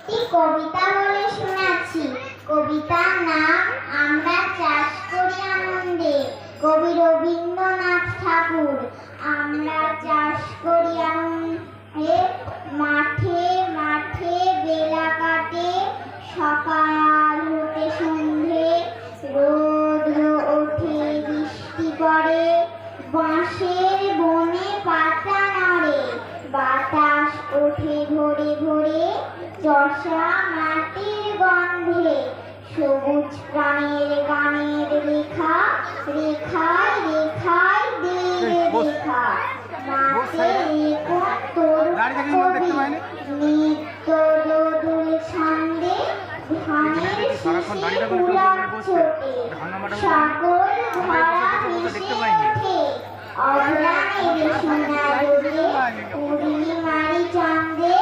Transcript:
একটি কবিতা বলে শোনাচ্ছি। কবিতার নাম আমরা চাষ করি আনন্দে। কবি রবীন্দ্রনাথ ঠাকুর। আমরা চাষ করি আনন্দে, মাঠে মাঠে বেলা কাটে, সকাল হতে সন্ধে, রোদ ওঠে বৃষ্টি পড়ে, বাঁশের বনে পাতা নড়ে, বাতাস ওঠে ভোরে ভোরে, চষা মাটির গন্ধে, সবুজ প্রাণের গানের লেখা, রেখায় রেখায় দেবে দেখা, মাঠে এখন তোর কবি, নিত্য দোদুল ছন্দে, ধানের শীষে ফুলার ছোটে, সকল ভরা ভেসে ওঠে, অগ্রাণের সোনা রোদে, পূর্ণিমারি চাঁদে।